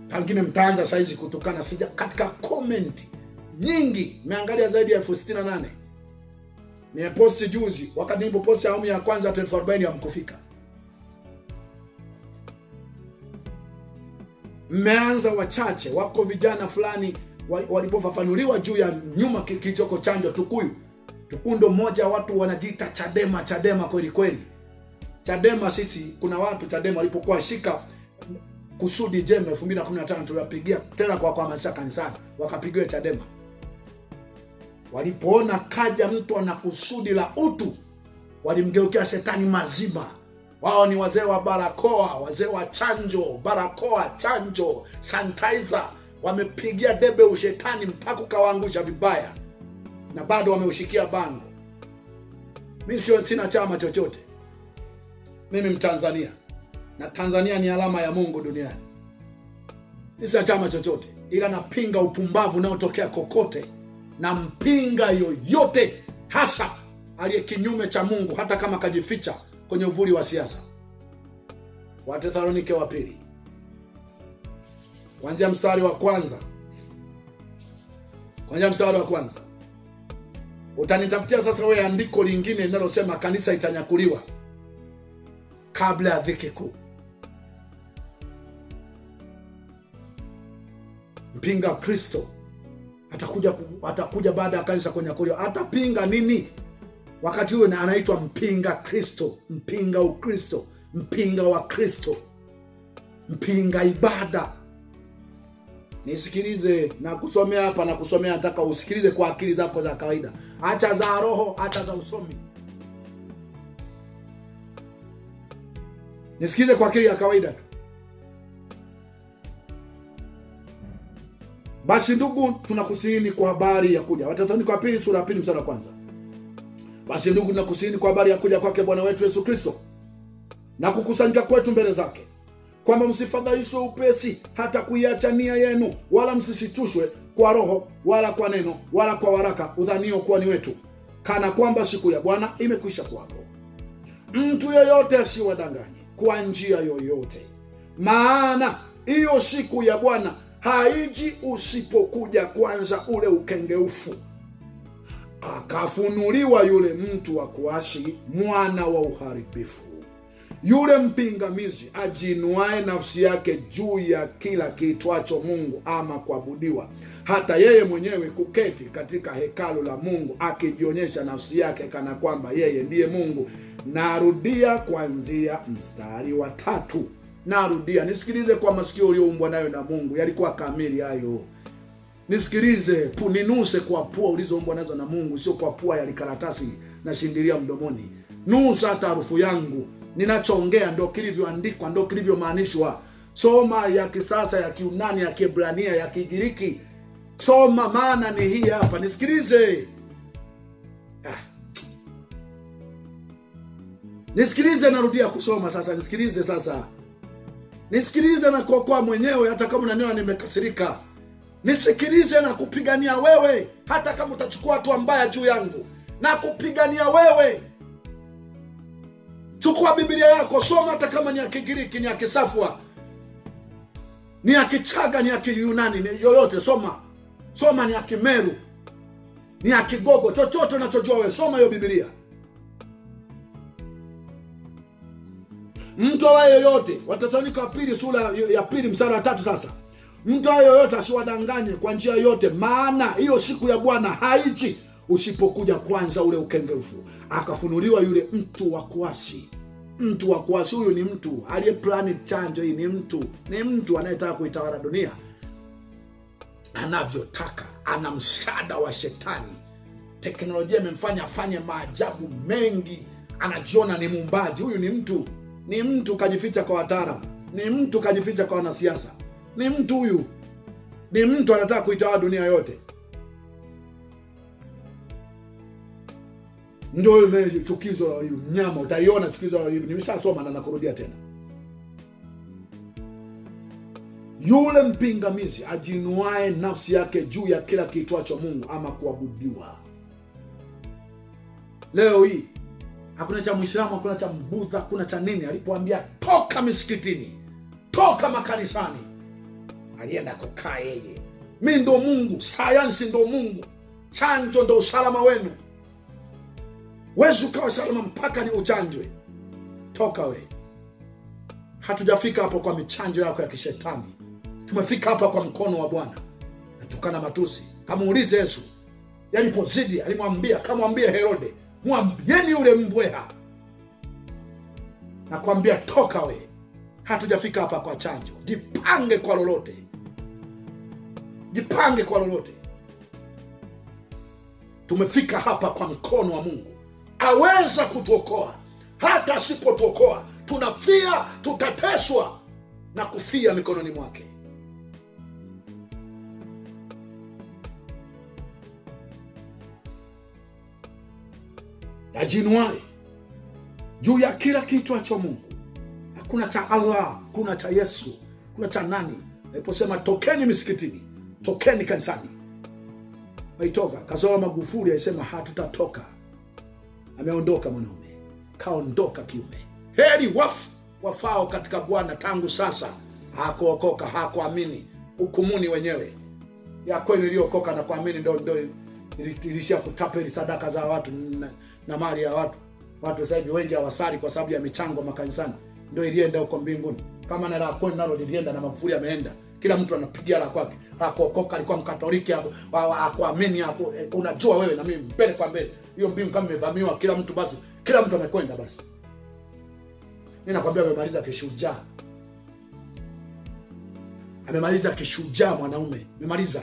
Pengine mtaanza saizi kutukana. Katika comment nyingi, nimeangalia zaidi ya 68. Nimeposti juzi, wakati nilipoposti awamu ya kwanza 1040 hamkufika. Mmeanza wachache, wako vijana fulani walipofafanuliwa juu ya nyuma kichoko chanjo Tukuyu. Tukundo mmoja watu wanajiita Chadema kweli. Chadema sisi, kuna watu Chadema walipokuwa shika kusudi jema 2015 tuliwapigia tena kwa kuhamasisha kanisani, wakapigiwa Chadema. Walipoona kaja mtu ana kusudi la utu, walimgeukia shetani mazima. Wao ni wazee wa barakoa, wazee wa chanjo, barakoa, chanjo, sanitizer, wamepigia debe ushetani mpaka ukawaangusha vibaya, na bado wameushikia bango. Mimi sina chama chochote. Mimi Mtanzania, na Tanzania ni alama ya Mungu duniani. Mimi sina chama chochote, ila napinga upumbavu unaotokea kokote, na mpinga yoyote hasa aliye kinyume cha Mungu, hata kama kajificha kwenye uvuli wa siasa. Wathesalonike wa pili, kuanzia mstari wa kwanza. Kuanzia mstari wa kwanza. Utanitafutia sasa wewe andiko lingine linalosema kanisa itanyakuliwa kabla ya dhiki kuu. Mpinga Kristo atakuja baada ya kanisa kunyakuliwa. Atapinga nini? Wakati huo anaitwa mpinga Kristo, mpinga Ukristo, mpinga wa Kristo, mpinga ibada. Nisikilize na kusomea hapa, na kusomea nataka usikilize kwa akili zako za kawaida. Acha za roho, acha za usomi. Nisikilize kwa akili ya kawaida tu. Basi ndugu, tunakusihi kwa habari ya kuja. Wathesalonike wa pili sura ya 2 mstari wa kwanza. Basi ndugu, tunakusihi kwa habari ya kuja kwake Bwana wetu Yesu Kristo na kukusanyika kwetu mbele zake, kwamba msifadhaishwe upesi hata kuiacha nia yenu, wala msisitushwe kwa roho, wala kwa neno, wala kwa waraka udhanio kuwa ni wetu, kana kwamba siku ya Bwana imekwisha kuwapo. Mtu yeyote asiwadanganye kwa njia yoyote, maana hiyo siku ya Bwana haiji usipokuja kwanza ule ukengeufu, akafunuliwa yule mtu wa kuasi, mwana wa uharibifu, yule mpingamizi ajinuae nafsi yake juu ya kila kiitwacho Mungu ama kuabudiwa, hata yeye mwenyewe kuketi katika hekalu la Mungu akijionyesha nafsi yake kana kwamba yeye ndiye Mungu. Narudia kuanzia mstari wa 3. Narudia, nisikilize kwa masikio ulioumbwa nayo na Mungu. Yalikuwa kamili hayo. Nisikilize, ninuse kwa pua ulizoumbwa nazo na Mungu, sio kwa pua ya likaratasi na shindilia mdomoni. Nusa hata harufu yangu. Ninachoongea ndio kilivyoandikwa, ndio kilivyomaanishwa. Soma ya kisasa, ya Kiunani, ya Kiebrania, ya Kigiriki. Soma, maana ni hii hapa. Nisikilize. Nisikilize, narudia kusoma sasa. Nisikilize sasa. Nisikilize na kuokoa mwenyewe hata kama unaniona nimekasirika. Nisikilize na kupigania wewe hata kama utachukua hatua mbaya juu yangu. Na kupigania wewe. Chukua Biblia yako, soma hata kama ni ya Kigiriki, ni ya Kisafwa, ni ya Kichaga, ni ya Kiyunani, ni yoyote soma. Soma ni ya Kimeru, ni ya Kigogo, chochote unachojua wewe, soma hiyo Biblia. Mtu awaye yoyote, Wathesalonike wa pili sura ya 2 mstari wa 3 sasa. Mtu awaye yoyote asiwadanganye kwa njia yoyote, maana hiyo siku ya Bwana haiji usipokuja kwanza ule ukengeufu, akafunuliwa yule mtu wa kuasi. Mtu wa kuasi huyu ni mtu aliyeplani chanjo hii, ni mtu anayetaka kuitawala dunia anavyotaka, ana msaada wa shetani. Teknolojia imemfanya afanye maajabu mengi, anajiona ni muumbaji. Huyu ni mtu kajificha kwa wataalamu, ni mtu kajificha kwa wanasiasa, ni mtu huyu, ni mtu anataka kuitawala dunia yote. Ndio yule chukizo la mnyama, utaiona chukizo la nimeshasoma na nakurudia tena. Yule mpingamizi ajinuae nafsi yake juu ya kila kiitwacho Mungu ama kuabudiwa. Leo hii hakuna cha Muislamu, hakuna cha Mbudha, hakuna cha nini. Alipoambia toka misikitini, toka makanisani, alienda kukaa yeye. Mimi ndo Mungu, sayansi ndo Mungu, chanjo ndo usalama wenu. Wewe ukawa salama mpaka ni uchanjwe. Toka we. Hatujafika hapo kwa michanjo yako ya kishetani. Tumefika hapa kwa mkono wa Bwana. Natukana matusi. Kama uulize Yesu, yalipozidi alimwambia, kama mwambie Herode, mwambieni yule mbweha. Na kuambia toka we. Hatujafika hapa kwa chanjo. Jipange kwa lolote. Jipange kwa lolote. Tumefika hapa kwa mkono wa Mungu. Aweza kutuokoa. Hata asipotuokoa, tunafia, tutateswa na kufia mikononi mwake. ajinuae juu ya kila kitu cha Mungu. Hakuna cha Allah, kuna cha Yesu, kuna cha nani. Aliposema tokeni misikitini, tokeni kanisani, waitoka. Kasoma Magufuli alisema hatutatoka. Ameondoka mwanaume, kaondoka kiume. Heri wafao katika Bwana tangu sasa. Hakuokoka, hakuamini, hukumuni wenyewe. Ya kweli iliokoka na kuamini ndio ilishia kutapeli sadaka za watu na mali ya watu. Watu sasa hivi wengi hawasali kwa sababu ya michango makanisani. Ndio ilienda huko mbinguni. Kama na la kweli nalo lilienda na Magufuli ameenda. Kila mtu anapigia la kwake. Hakuokoka, alikuwa Mkatoliki, hakuamini, unajua wewe na mimi mbele kwa mbele. Hiyo mbingu kama imevamiwa, kila mtu amekwenda basi. Mimi nakwambia amemaliza kishujaa. Amemaliza kishujaa mwanaume. Amemaliza.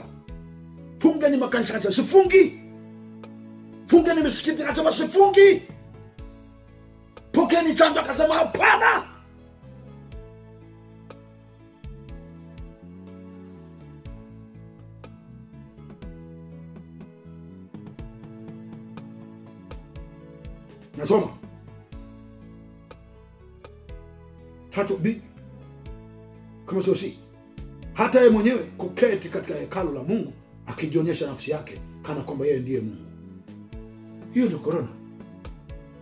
Fungeni makanisa, sifungi. Fungeni misikiti, akasema sifungi. Pokeni chanjo, akasema hapana. Nasoma 3b kama sio si. Hata yeye mwenyewe kuketi katika hekalu la Mungu akijionyesha nafsi yake kana kwamba yeye ndiye Mungu. Hiyo ndio corona.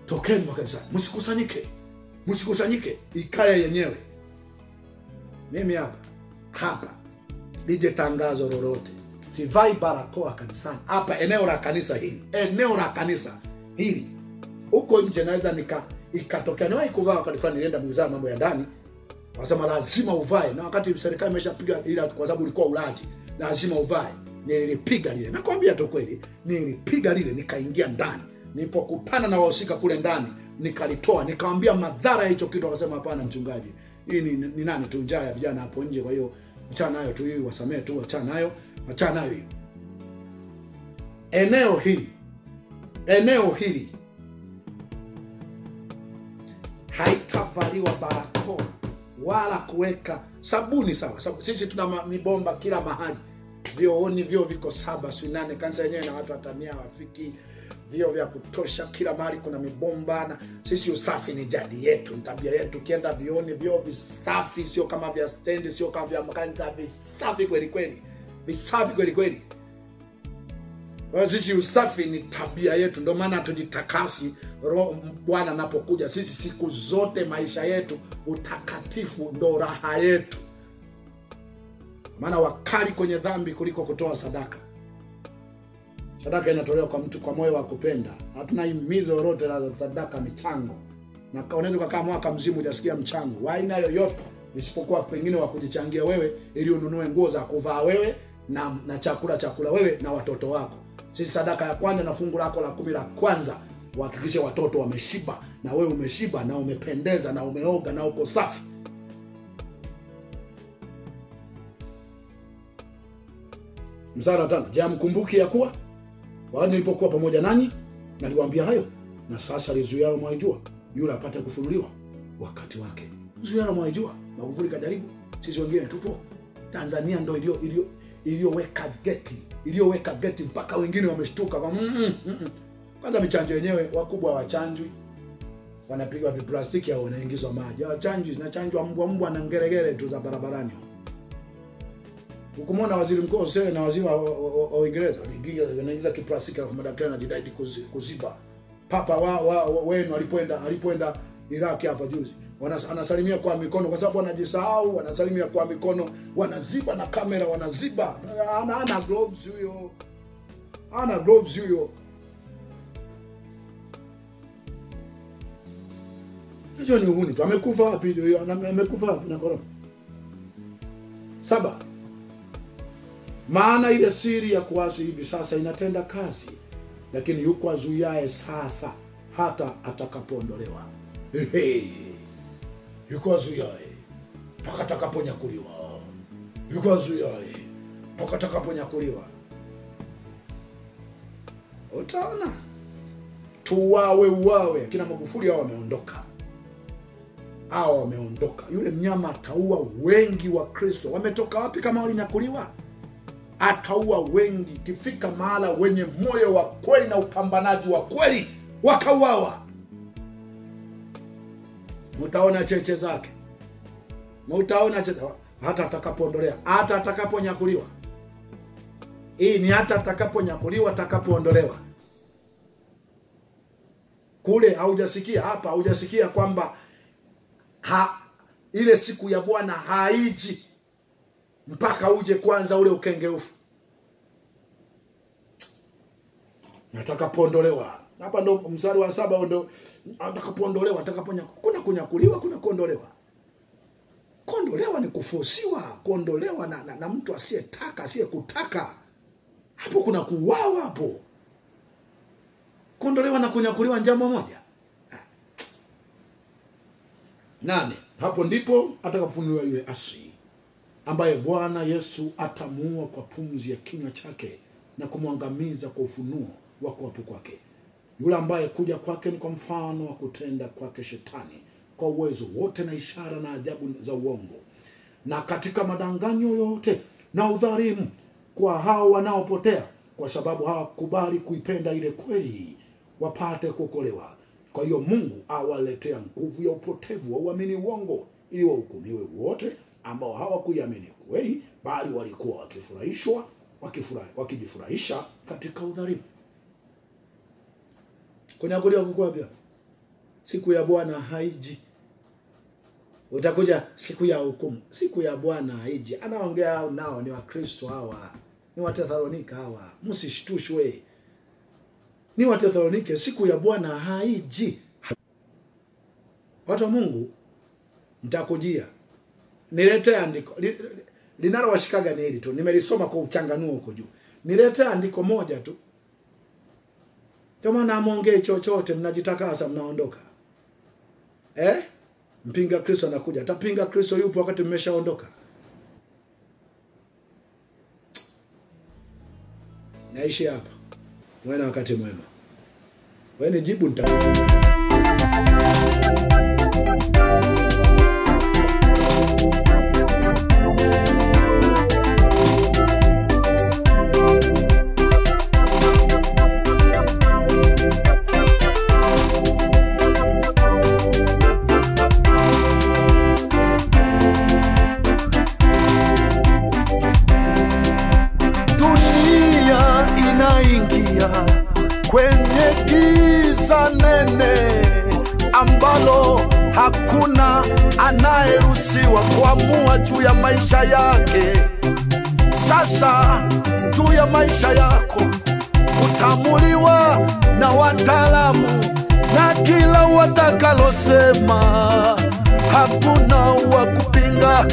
Tokeni makanisani, msikusanyike, ikaya yenyewe. Mimi hapa nije tangazo lolote. Sivai barakoa kanisani. Hapa eneo la kanisa hili. Huko nje naweza ikatokea niwahi kuvaa wakati fulani nilienda Wizara mambo ya ndani. Wasema lazima uvae, na wakati serikali imeshapiga ila kwa sababu ulikuwa ulaji, lazima uvae. Nilipiga lile. Nakwambia tu kweli, nilipiga lile nikaingia ndani. Nilipokutana na wahusika kule ndani, nikalitoa, nikamwambia madhara ya hicho kitu. Akasema hapana mchungaji, hii ni nani tu njaa ya vijana hapo nje, kwa hiyo achana nayo tu, hii wasamee tu, achana nayo hiyo. Eneo hili haitavaliwa barakoa wala kuweka sabuni. Sawa. Sisi tuna mibomba kila mahali. Vyooni viko 7 si 8. Kanisa yenyewe na watu watamia wafiki. Vyo vya kutosha kila mahali kuna mibomba, na sisi usafi ni jadi yetu, tabia yetu. Kienda vioni visafi, sio kama vya stendi, sio kama vya makanisa, visafi kweli kweli. Sisi usafi ni tabia yetu, ndio maana tujitakasi Bwana anapokuja. Sisi siku zote maisha yetu utakatifu ndo raha yetu. Maana wakali kwenye dhambi kuliko kutoa sadaka. Sadaka inatolewa kwa mtu kwa moyo wa kupenda. Hatuna himizo lolote la sadaka, michango. Na unaweza kukaa mwaka mzima hujasikia mchango wa aina yoyote, isipokuwa pengine wa kujichangia wewe ili ununue nguo za kuvaa wewe na chakula wewe na watoto wako. Sisi sadaka ya kwanza na fungu lako la 10 la kwanza, uhakikishe watoto wameshiba na wewe umeshiba na umependeza na umeoga na uko safi. Mstari wa 5. Je, mkumbuki ya kuwa wakati nilipokuwa pamoja nanyi naliwaambia hayo, na sasa lizuialo mwaijua, yule apate kufunuliwa wakati wake. Lizuialo mwaijua. Magufuli kajaribu, sisi wengine tupo. Tanzania ndio iliyoweka geti mpaka wengine wameshtuka kwa Kwanza michanjo yenyewe wakubwa hawachanjwi. Wanapigwa viplastiki au wanaingizwa maji. Hawachanjwi, zinachanjwa mbwa na ngeregere tu za barabarani. Ukumwona waziri mkuu Osewe na waziri wa Uingereza wanaingiza kiplastiki kwa madaktari na jidai kuziba. Papa wenu alipoenda Iraq hapa juzi, wanasalimia kwa mikono kwa sababu wanajisahau, wanasalimia kwa mikono, wanaziba na kamera wanaziba. Ana gloves huyo. Hiyo ni uhuni tu. Amekufa wapi huyo? Amekufa wapi na corona? 7. Maana ile siri ya kuasi hivi sasa inatenda kazi, lakini yuko azuiaye sasa hata atakapoondolewa. Yuko azuiaye mpaka atakaponyakuliwa. Yuko azuiaye mpaka atakaponyakuliwa. Utaona uwawe. Akina Magufuli hao wameondoka. Yule mnyama ataua wengi wa Kristo. Wametoka wapi kama walinyakuliwa? Ataua wengi. Kifika mahala wenye moyo wa kweli na upambanaji wa kweli wakauawa. Mtaona cheche zake, mtaona cheche hata atakapoondolea, hata atakaponyakuliwa. Hii ni hata atakaponyakuliwa, atakapoondolewa. Kule haujasikia, hapa haujasikia kwamba ile siku ya Bwana haiji mpaka uje kwanza ule ukengeufu. Atakapoondolewa. Hapa ndo mstari wa 7 ndo atakapoondolewa, kuna kunyakuliwa, kuna kuondolewa. Kuondolewa ni kuforsiwa, kuondolewa na mtu asiyetaka, asiyekutaka. Hapo kuna kuuawa hapo. Kuondolewa na kunyakuliwa jambo moja. Nane, hapo ndipo atakapofunuliwa yule asili ambaye Bwana Yesu atamuua kwa pumzi ya kinywa chake na kumwangamiza kwa ufunuo wa kuwapo kwake. Yule ambaye kuja kwake ni kwa mfano wa kutenda kwake Shetani kwa uwezo wote na ishara na ajabu za uongo na katika madanganyo yote na udhalimu kwa hao wanaopotea, kwa sababu hawakubali kuipenda ile kweli wapate kuokolewa. Kwa hiyo Mungu awaletea nguvu ya upotevu wa uamini uongo, ili wahukumiwe wote ambao hawakuiamini kweli, bali walikuwa wakijifurahisha katika udhalimu. Kunyakuliwa kuko wapi? Siku ya Bwana haiji. Utakuja siku ya hukumu. Siku ya Bwana haiji. Anaongea nao ni Wakristo hawa, ni Wathesalonika hawa. Msishtushwe. Ni Wathesalonika, siku ya Bwana haiji. Watu wa Mungu, nitakujia. Niletee andiko. Linalowashikaga ni hili tu. Nimelisoma kwa uchanganuo huko juu. Niletee andiko moja tu. Kama namuongee chochote mnajitakasa mnaondoka. Mpinga Kristo anakuja. Atapinga Kristo yupo wakati mmeshaondoka. Naishi hapa. Mwena wakati mwema. Wewe jibu kwenye giza nene ambalo hakuna anayeruhusiwa kuamua juu ya maisha yake. Sasa juu ya maisha yako utamuliwa na wataalamu na kila watakalosema. Hakuna wa kupinga,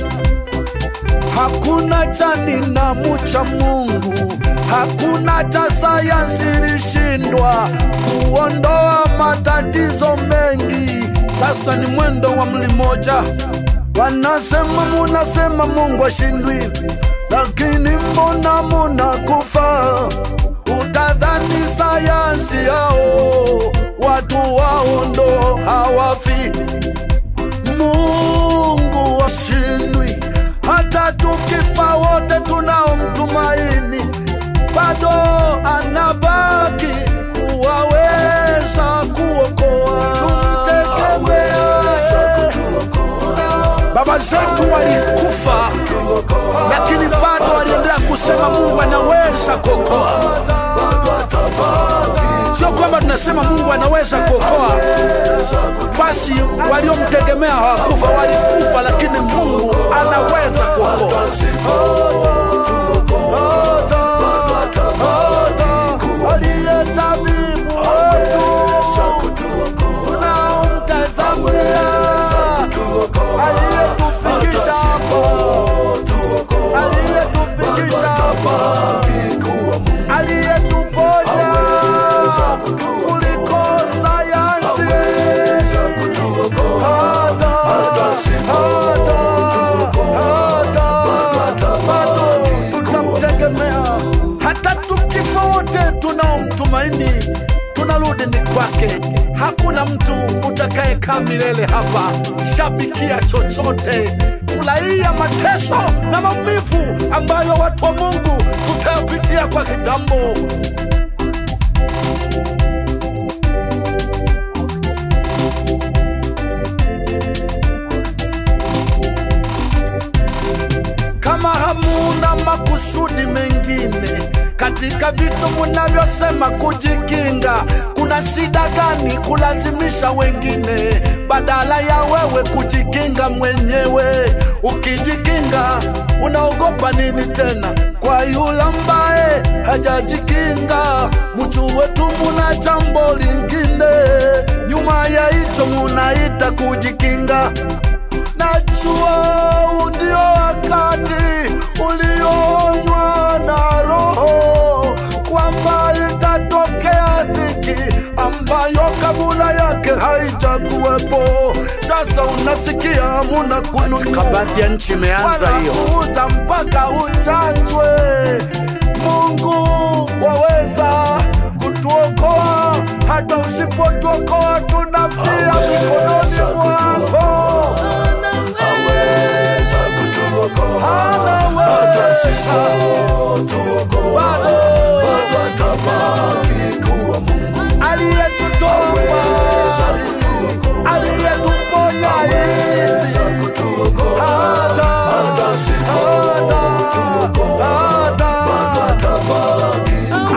hakuna cha ninamu cha Mungu, hakuna cha sayansi ilishindwa kuondoa matatizo mengi. Sasa ni mwendo wa mlimoja. Wanasema munasema Mungu ashindwi, lakini mbona munakufa? Utadhani sayansi yao watu wao ndo hawafi. Mungu ashindwi, hata tukifa wote tunaomtumaini bado anabaki kuwaweza kuokoa. Tumtegemea. Baba zetu walikufa, lakini bado waliendelea kusema Mungu anaweza kuokoa. Sio kwamba tunasema Mungu anaweza kuokoa basi waliomtegemea hawakufa, walikufa, lakini Mungu anaweza kuokoa. Aliyetufikisha hapo, aliyetuponya kuliko sayansi. Bado tutamtegemea. Hata tukifa wote tunaomtumaini tunarudi ni kwake. Hakuna mtu utakayekaa milele hapa. Shabikia chochote, furahia mateso na maumivu ambayo watu wa Mungu tutayapitia kwa kitambo. makusudi mengine katika vitu munavyosema kujikinga. Kuna shida gani kulazimisha wengine badala ya wewe kujikinga mwenyewe? Ukijikinga unaogopa nini tena kwa yule ambaye hajajikinga? Mjue tu muna jambo lingine nyuma ya hicho munaita kujikinga. Najua ndio wakati ulioonywa na Roho kwamba itatokea dhiki ambayo kabla yake haijakuwepo. Sasa unasikia muna kununua, katika baadhi ya nchi imeanza hiyo, wanakuuza mpaka uchanjwe. Mungu waweza kutuokoa, hata usipotuokoa tunafia mikononi mwako. Hata sisi tuokoa, bado atabaki kuwa Mungu aliyetutoa, aliyetuponya hivi. Hata sisi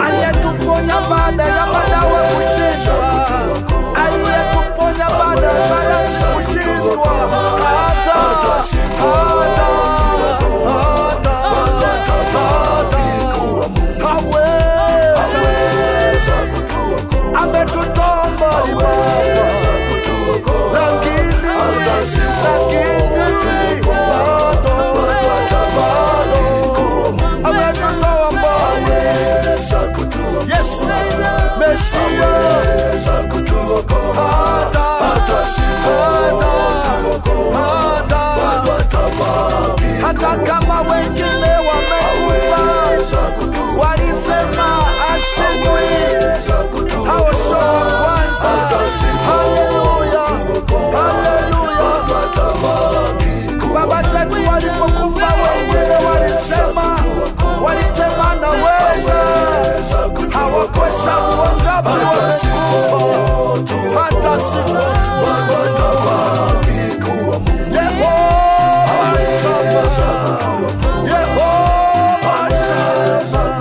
aliyetuponya baada ya madawa kushindwa, aliyetuponya baada ya sayansi kushindwa. Ametutoa mbali Yesu Mesia, hata kama wengine wamekufa walisema ashindwi, hao sio wa kwanza. Haleluya, haleluya. Baba zetu walipokufa wengine walisema naweza, hawakwesha wangapi wamekufa, hata siku Yehova Shama, Yehova Shama,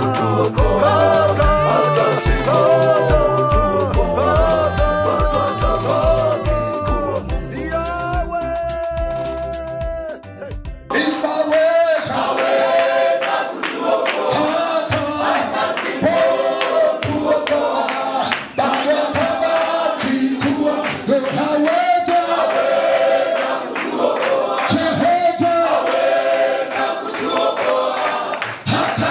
Hata